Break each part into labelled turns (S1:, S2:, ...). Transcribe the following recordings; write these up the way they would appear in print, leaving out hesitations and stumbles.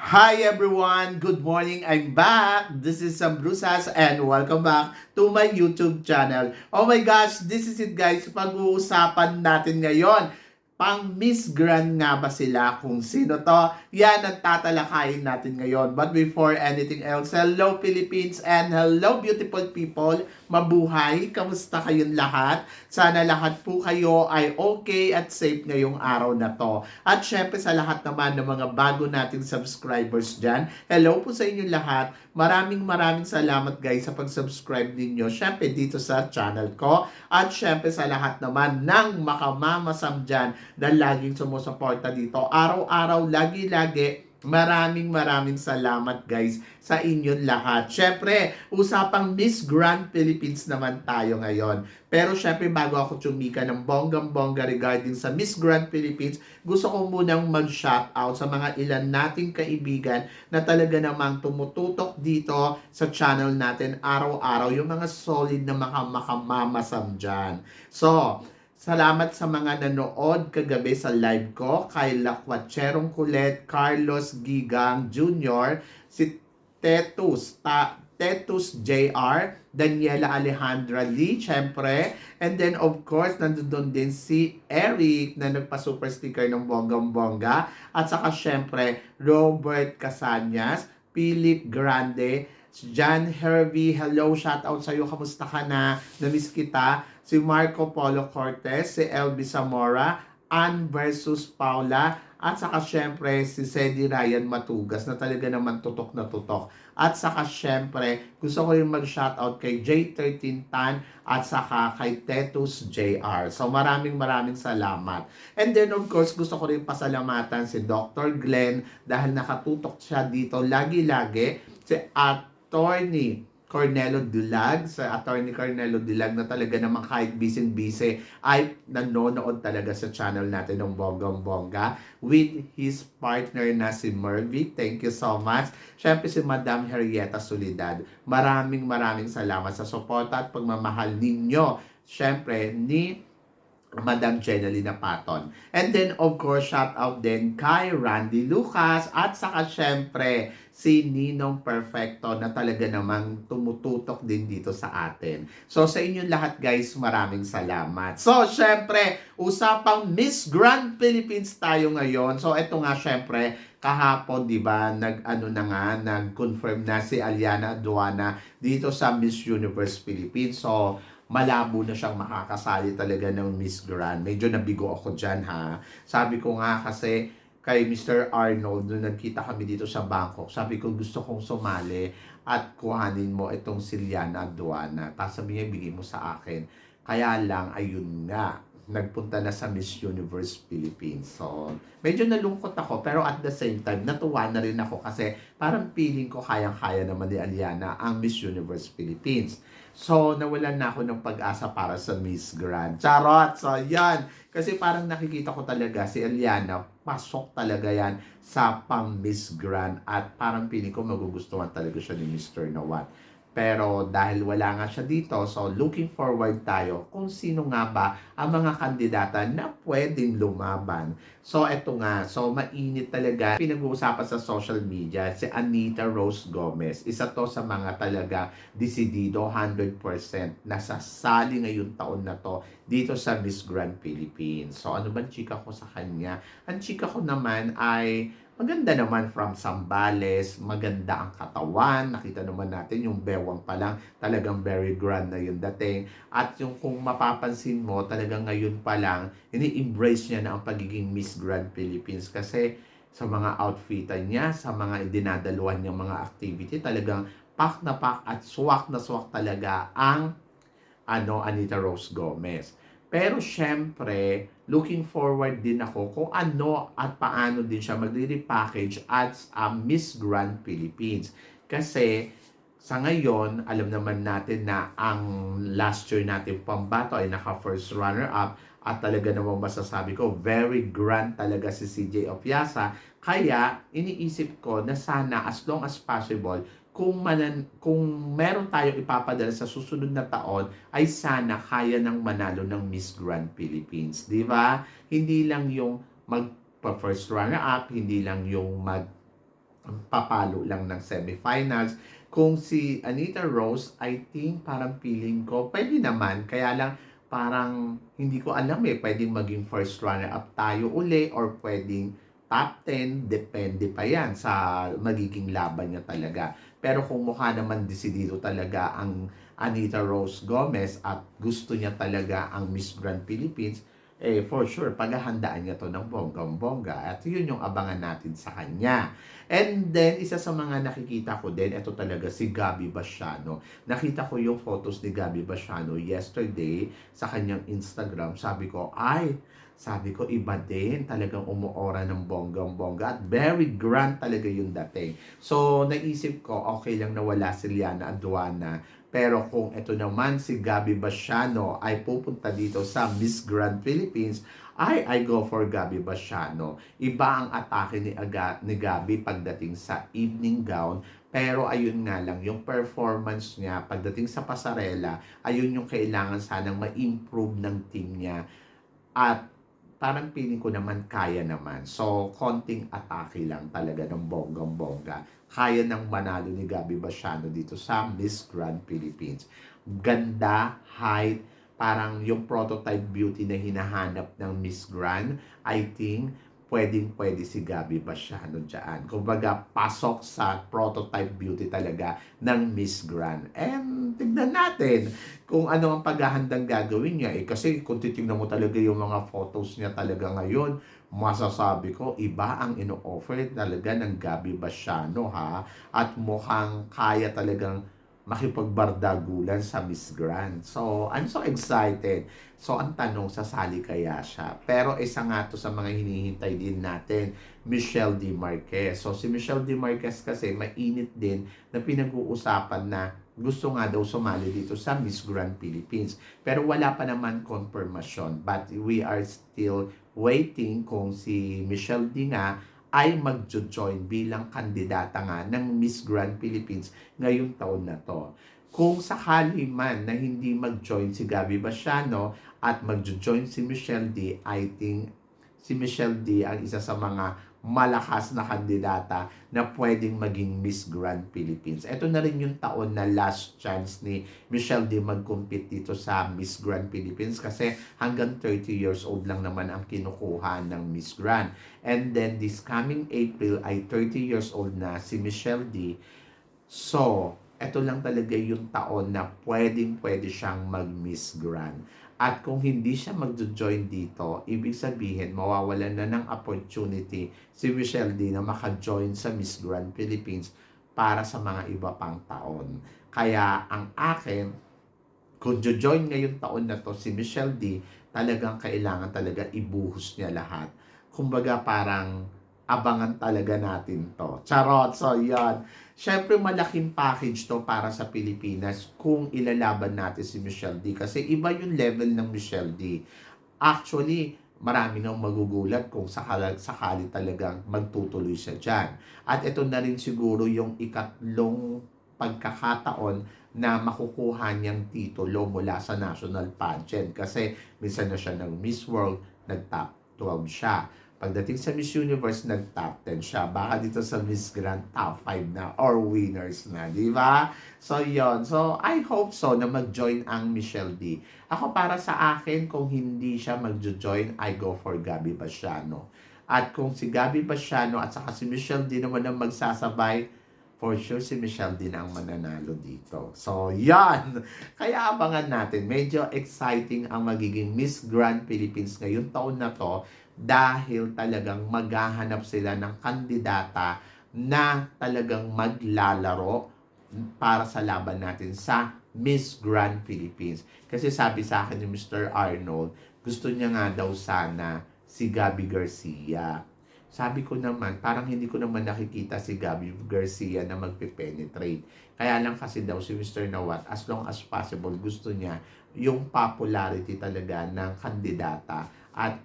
S1: Hi everyone! Good morning! I'm back! This is Sam Brusas and welcome back to my YouTube channel. Oh my gosh! This is it guys! Pag-uusapan natin ngayon. Pang Miss Grand nga ba sila? Kung sino to? Yan ang tatalakayin natin ngayon. But before anything else, hello Philippines and hello beautiful people! Mabuhay! Kamusta kayong lahat? Sana lahat po kayo ay okay at safe ngayong araw na to. At syempre sa lahat naman ng mga bago nating subscribers dyan, hello po sa inyo lahat. Maraming salamat guys sa pag-subscribe ninyo. Syempre dito sa channel ko. At syempre sa lahat naman ng makamamasam dyan na laging sumusuporta dito. Araw-araw, lagi-lagi. Maraming salamat guys sa inyong lahat. Syempre, usapang Miss Grand Philippines naman tayo ngayon. Pero syempre, bago ako tumika ng bonggang-bongga regarding sa Miss Grand Philippines, gusto ko munang mag-shoutout sa mga ilan nating kaibigan na talaga namang tumututok dito sa channel natin araw-araw, yung mga solid na makamamasam dyan. So, salamat sa mga nanood kagabi sa live ko, kay Lakwatcherong Kulet, Carlos Gigang Jr., si Tetus JR, Daniela Alejandra Lee, syempre. And then of course, nandun din si Eric na nagpa-super sticker ng bonggang-bongga. At saka syempre, Robert Casanyas, Philip Grande, John Hervey, hello, shout out sa'yo, kamusta ka na? Namiss kita. Si Marco Polo Cortez, si Elby Zamora, Ann versus Paula, at saka syempre si Cedi Ryan Matugas na talaga naman tutok na tutok. At saka syempre, gusto ko rin mag-shoutout kay J13 Tan at saka kay Tetus JR. So maraming salamat. And then of course, gusto ko rin pasalamatan si Dr. Glenn dahil nakatutok siya dito lagi-lagi. Si Attorney Cornelo Dulag, sa Attorney Cornelo Dulag na talaga naman kahit busy ay nanonood talaga sa channel natin ng bonggang-bongga with his partner na si Mervy. Thank you so much. Syempre si Madam Henrietta Solidad. Maraming salamat sa suporta at pagmamahal ninyo. Syempre ni Madam Jenalina Paton. And then, of course, shout out din kay Randy Lucas at saka syempre si Ninong Perfecto na talaga namang tumututok din dito sa atin. So, sa inyong lahat guys, maraming salamat. So, syempre, usapang Miss Grand Philippines tayo ngayon. So, eto nga syempre, kahapon, di ba, nag-confirm na si Aliana Aduana dito sa Miss Universe Philippines. So, malabo na siyang makakasali talaga ng Miss Grand. Medyo nabigo ako dyan ha. Sabi ko nga kasi kay Mr. Arnold, nung nagkita kami dito sa Bangkok, sabi ko gusto kong sumali at kuhanin mo itong si Liana Aduana. Tapos sabi niya, bigay mo sa akin. Kaya lang, ayun nga, nagpunta na sa Miss Universe Philippines. So, medyo nalungkot ako, pero at the same time, natuwa na rin ako kasi parang feeling ko kayang-kaya naman ni Aliana ang Miss Universe Philippines. So, nawalan na ako ng pag-asa para sa Miss Grand. Charot! So, yan. Kasi parang nakikita ko talaga si Aliana, pasok talaga yan sa pang Miss Grand at parang feeling ko magugustuhan talaga siya ni Mr. Nawat. Pero dahil wala nga siya dito, so looking forward tayo kung sino nga ba ang mga kandidata na pwedeng lumaban. So eto nga, so mainit talaga. Pinag-uusapan sa social media si Anita Rose Gomez. Isa to sa mga talaga desidido 100% na sasali ngayong taon na to dito sa Miss Grand Philippines. So ano ba chika ko sa kanya? Ang chika ko naman ay maganda naman from Sambales, maganda ang katawan, nakita naman natin yung bewang pa lang, talagang very grand na yung dating. At yung kung mapapansin mo, talagang ngayon pa lang, ini-embrace niya na ang pagiging Miss Grand Philippines kasi sa mga outfitan niya, sa mga dinadaluhan niyang mga activity, talagang pak na pak at swak na swak talaga ang Anita Rose Gomez. Pero syempre, looking forward din ako kung ano at paano din siya magre-repackage as a Miss Grand Philippines. Kasi sa ngayon, alam naman natin na ang last year natin pambato ay naka-first runner-up at talaga namang masasabi ko, very grand talaga si CJ Opiasa. Kaya, iniisip ko na sana as long as possible, kung meron tayong ipapadala sa susunod na taon, ay sana kaya ng manalo ng Miss Grand Philippines. Di ba? Hindi lang yung magpa-first runner-up, hindi lang yung papalo lang ng semifinals. Kung si Anita Rose, I think parang feeling ko, pwede naman. Kaya lang, parang hindi ko alam pwedeng maging first runner-up tayo uli or pwedeng top 10, depende pa yan sa magiging laban niya talaga. Pero kung mukha naman desidido talaga ang Anita Rose Gomez at gusto niya talaga ang Miss Grand Philippines, for sure, paghahandaan niya to ng bonggang-bongga at yun yung abangan natin sa kanya. And then, isa sa mga nakikita ko din, ito talaga si Gabby Basiano. Nakita ko yung photos ni Gabby Basiano yesterday sa kanyang Instagram. Sabi ko, iba din. Talagang umuora ng bonggang-bongga at very grand talaga yung dating. So, naisip ko, okay lang na wala si Liana Aduana. Pero kung ito naman si Gabby Basiano ay pupunta dito sa Miss Grand Philippines, I go for Gabby Basiano. Iba ang atake ni Gabby pagdating sa evening gown. Pero ayun nga lang, yung performance niya pagdating sa pasarela, ayun yung kailangan sanang ma-improve ng team niya. At parang feeling ko naman kaya naman. So, konting atake lang talaga ng bonggang-bongga. Kaya nang manalo ni Gabby Basiano dito sa Miss Grand Philippines. Ganda, height, parang yung prototype beauty na hinahanap ng Miss Grand, I think pwedeng-pwede si Gabby Basiano dyan. Kumbaga, pasok sa prototype beauty talaga ng Miss Grand. And tignan natin kung ano ang paghahandang gagawin niya. Kasi kung titignan mo talaga yung mga photos niya talaga ngayon, masasabi ko, iba ang ino-offer talaga ng Gabby Basiano ha. At mukhang kaya talagang makipagbardagulan sa Miss Grand. So, I'm so excited. So, ang tanong, sasali kaya siya? Pero isa nga to sa mga hinihintay din natin, Michelle D. Marquez. So, si Michelle D. Marquez kasi mainit din na pinag-uusapan na gusto nga daw sumali dito sa Miss Grand Philippines. Pero wala pa naman confirmation. But we are still waiting kung si Michelle D. nga ay magjo-join bilang kandidata nga ng Miss Grand Philippines ngayong taon na to. Kung sakali man na hindi mag-join si Gabby Basiano at magjo-join si Michelle D, I think si Michelle D ang isa sa mga malakas na kandidata na pwedeng maging Miss Grand Philippines. Ito na rin yung taon na last chance ni Michelle D mag-compete dito sa Miss Grand Philippines kasi hanggang 30 years old lang naman ang kinukuha ng Miss Grand. And then this coming April ay 30 years old na si Michelle D. So, eto lang talaga yung taon na pwedeng-pwede siyang mag-Miss Grand. At kung hindi siya magjo-join dito, ibig sabihin, mawawalan na ng opportunity si Michelle D na maka-join sa Miss Grand Philippines para sa mga iba pang taon. Kaya ang akin, kung jo-join ngayong taon na to si Michelle D, talagang kailangan talaga ibuhos niya lahat. Kumbaga parang abangan talaga natin to. Charot! So, yan. Siyempre, malaking package to para sa Pilipinas kung ilalaban natin si Michelle D. Kasi iba yung level ng Michelle D. Actually, marami nang magugulat kung sakali talagang magtutuloy siya dyan. At ito na rin siguro yung ikatlong pagkakataon na makukuha niyang titulo mula sa national pageant. Kasi minsan na siya ng Miss World, nag-top 12 siya. Pagdating sa Miss Universe, nag-top 10 siya. Baka dito sa Miss Grand, top 5 na or winners na, di ba? So, yon. So, I hope so na mag-join ang Michelle D. Ako para sa akin, kung hindi siya mag-join, I go for Gabby Basiano. At kung si Gabby Basiano at saka si Michelle D naman ang magsasabay, for sure si Michelle din ang mananalo dito. So, yan. Kaya abangan natin. Medyo exciting ang magiging Miss Grand Philippines ngayong taon na to dahil talagang maghahanap sila ng kandidata na talagang maglalaro para sa laban natin sa Miss Grand Philippines. Kasi sabi sa akin ni Mr. Arnold, gusto niya nga daw sana si Gabby Garcia. Sabi ko naman, parang hindi ko naman nakikita si Gabby Garcia na magpe-penetrate. Kaya lang kasi daw si Mr. Nawat, as long as possible, gusto niya yung popularity talaga ng kandidata. At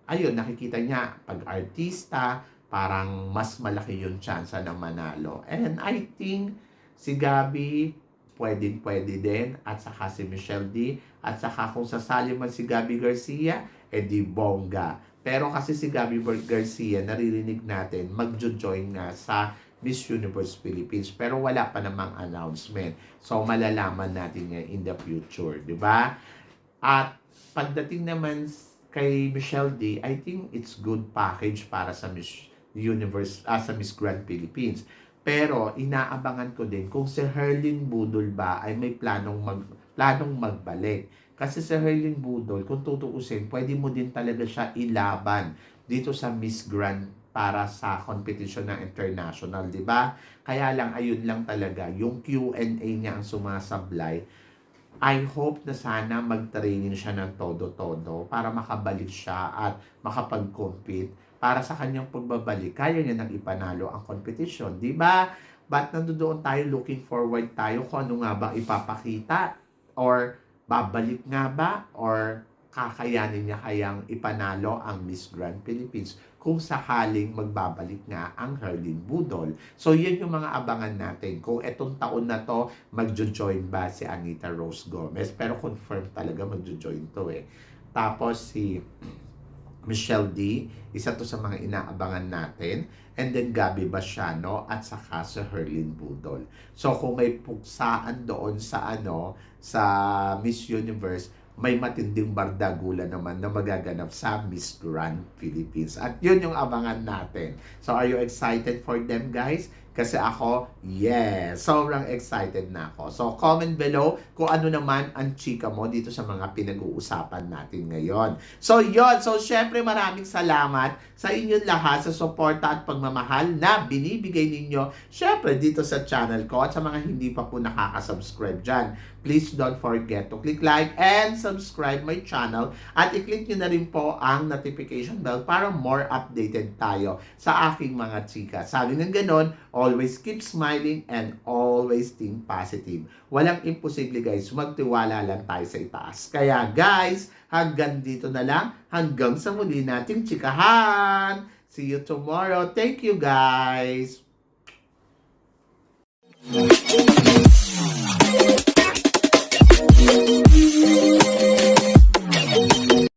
S1: ayun, nakikita niya, pag artista, parang mas malaki yung chance na manalo. And I think si Gabby, pwede din. At saka si Michelle D. At saka kung sasali man si Gabby Garcia, edi bongga. Pero kasi si Gabby Garcia, naririnig natin, magjo-join nga sa Miss Universe Philippines. Pero wala pa namang announcement. So, malalaman natin yan in the future, di ba? At pagdating naman kay Michelle D, I think it's good package para sa Miss Universe, sa Miss Grand Philippines. Pero inaabangan ko din kung si Herlin Budol ba ay may planong magbalik. Kasi si Herlin Budol, kung tutuusin, pwede mo din talaga siya ilaban dito sa Miss Grand para sa competition ng international, di ba? Kaya lang, ayun lang talaga, yung Q&A niya ang sumasablay. I hope na sana mag-training siya ng todo-todo para makabalik siya at makapag-compete. Para sa kanyang pagbabalik, kaya niya nang ipanalo ang competition. Di ba? But nandoon tayo, looking forward tayo kung ano nga bang ipapakita or babalik nga ba or kakayanin niya kayang ipanalo ang Miss Grand Philippines kung sakaling magbabalik nga ang Herlin Budol. So, yun yung mga abangan natin. Kung etong taon na to, magjo-join ba si Anita Rose Gomez? Pero confirm talaga magjo-join to eh. Tapos si Michelle D, isa to sa mga inaabangan natin. And then Gabby Basiano at saka si Herlin Budol. So kung may puksaan doon sa sa Miss Universe, may matinding bardagula naman na magaganap sa Miss Grand Philippines. At yun yung abangan natin. So are you excited for them, guys? Kasi ako, yes, sobrang excited na ako. So, comment below kung ano naman ang chika mo dito sa mga pinag-uusapan natin ngayon. So, yon. So, syempre maraming salamat sa inyong lahat sa suporta at pagmamahal na binibigay ninyo syempre dito sa channel ko at sa mga hindi pa po nakaka-subscribe dyan. Please don't forget to click like and subscribe my channel at i-click nyo na rin po ang notification bell para more updated tayo sa aking mga chika. Sabi ng ganon, always keep smiling and always think positive. Walang imposible guys, magtiwala lang tayo sa itaas. Kaya guys, hanggang dito na lang, hanggang sa muli nating chikahan. See you tomorrow. Thank you guys.